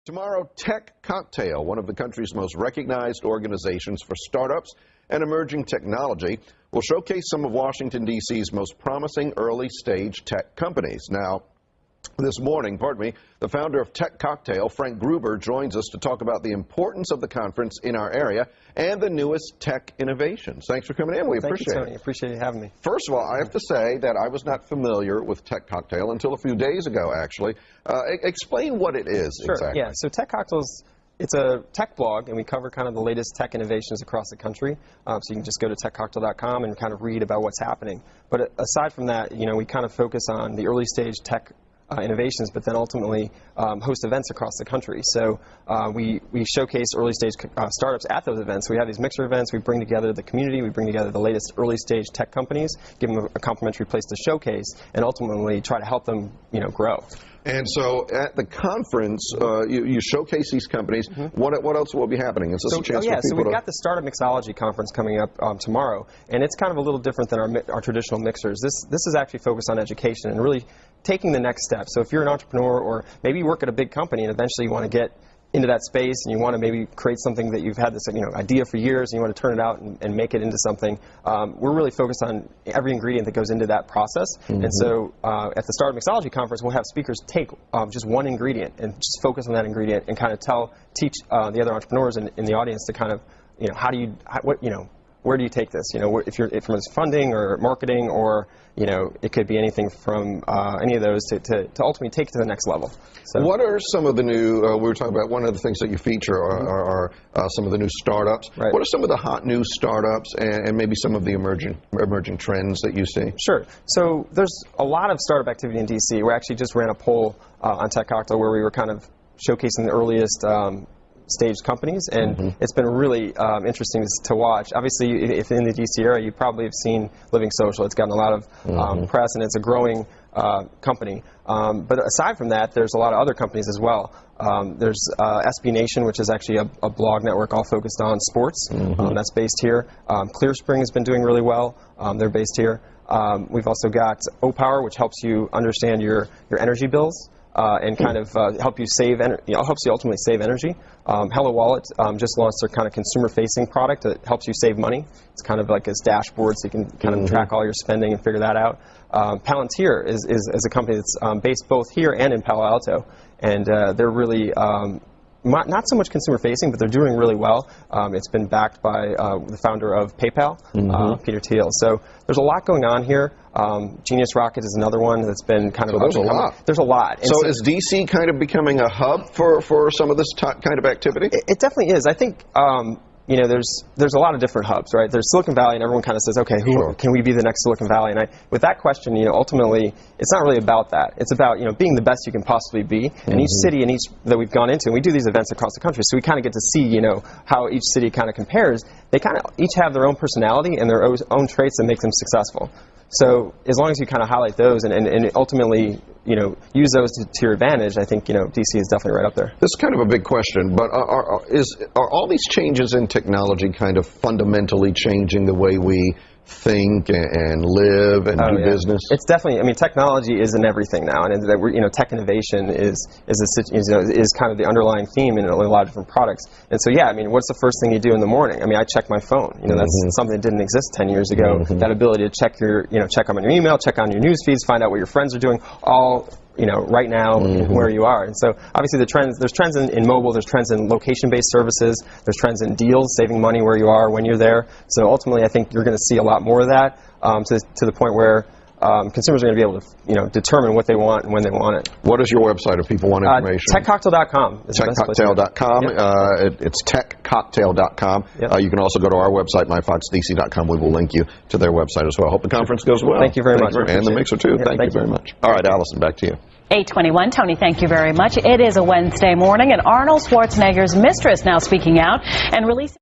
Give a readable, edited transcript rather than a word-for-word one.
Tomorrow, Tech Cocktail, one of the country's most recognized organizations for startups and emerging technology, will showcase some of Washington, D.C.'s most promising early-stage tech companies. Now, this morning, the founder of Tech Cocktail, Frank Gruber, joins us to talk about the importance of the conference in our area and the newest tech innovations. Thanks for coming in. We appreciate it. Thank you, Tony. Appreciate you having me. First of all, I have to say that I was not familiar with Tech Cocktail until a few days ago, actually. Explain what it is exactly. Yeah, so Tech Cocktail's it's a tech blog, and we cover kind of the latest tech innovations across the country. So you can just go to techcocktail.com and kind of read about what's happening. But aside from that, we kind of focus on the early stage tech innovations, but then ultimately host events across the country. So we showcase early stage startups at those events. We have these mixer events. We bring together the community. We bring together the latest early stage tech companies, give them a complimentary place to showcase, and ultimately try to help them grow. And so at the conference, you showcase these companies. Mm-hmm. What else will be happening? Is this a chance for people so we've got the Startup Mixology Conference coming up tomorrow, and it's kind of a little different than our traditional mixers. This is actually focused on education and really taking the next step. So if you're an entrepreneur, or maybe you work at a big company and eventually you want to get into that space and you want to maybe create something that you've had this idea for years and you want to turn it out and make it into something, we're really focused on every ingredient that goes into that process. Mm-hmm. And so at the Startup Mixology Conference, we'll have speakers take just one ingredient and just focus on that ingredient and kind of teach the other entrepreneurs in the audience to kind of, where do you take this? If it's funding or marketing, or it could be anything from any of those to ultimately take it to the next level. So, what are some of the new? We were talking about one of the things that you feature are some of the new startups. Right. What are some of the hot new startups and maybe some of the emerging trends that you see? Sure. So there's a lot of startup activity in DC. We actually just ran a poll on Tech Cocktail where we were kind of showcasing the earliest staged companies, and it's been really interesting to watch. Obviously, if in the DC area, you probably have seen Living Social. It's gotten a lot of press, and it's a growing company. But aside from that, there's a lot of other companies as well. There's SB Nation, which is actually a blog network all focused on sports. That's based here. ClearSpring has been doing really well. They're based here. We've also got O-Power, which helps you understand your energy bills. And kind of help you save, helps you ultimately save energy. Hello Wallet just launched their kind of consumer-facing product that helps you save money. It's kind of like this dashboard, so you can kind of track all your spending and figure that out. Palantir is a company that's based both here and in Palo Alto, and they're really not so much consumer-facing, but they're doing really well. It's been backed by the founder of PayPal, Peter Thiel. So there's a lot going on here. Genius Rocket is another one that's been kind of... there's a lot. There's a lot. And so is DC kind of becoming a hub for some of this kind of activity? It definitely is. I think... there's a lot of different hubs, right? There's Silicon Valley, and everyone kind of says, okay, can we be the next Silicon Valley? And with that question, ultimately, it's not really about that. It's about, being the best you can possibly be. And each city and each that we've gone into, and we do these events across the country, so we kind of get to see, how each city kind of compares. They kind of each have their own personality and their own traits that make them successful. So as long as you kind of highlight those and ultimately, use those to your advantage, I think, DC is definitely right up there. This is kind of a big question, but are all these changes in technology kind of fundamentally changing the way we think and live and do business? It's definitely, technology is in everything now, and tech innovation is kind of the underlying theme in a lot of different products. And so, what's the first thing you do in the morning? I check my phone. That's something that didn't exist 10 years ago. That ability to check check on your email, check on your news feeds, find out what your friends are doing, all right now where you are. And so obviously there's trends in mobile, there's trends in location-based services, there's trends in deals, saving money where you are when you're there. So ultimately I think you're going to see a lot more of that to the point where consumers are going to be able to determine what they want and when they want it. What is your website if people want information? Techcocktail.com. Techcocktail.com. It's techcocktail.com. Yep. You can also go to our website, myfoxdc.com. We will link you to their website as well. Hope the conference goes well. Thank you very much. And the mixer too. Thank you very much. All right, Allison, back to you. 8:21. Tony, thank you very much. It is a Wednesday morning, and Arnold Schwarzenegger's mistress now speaking out and releasing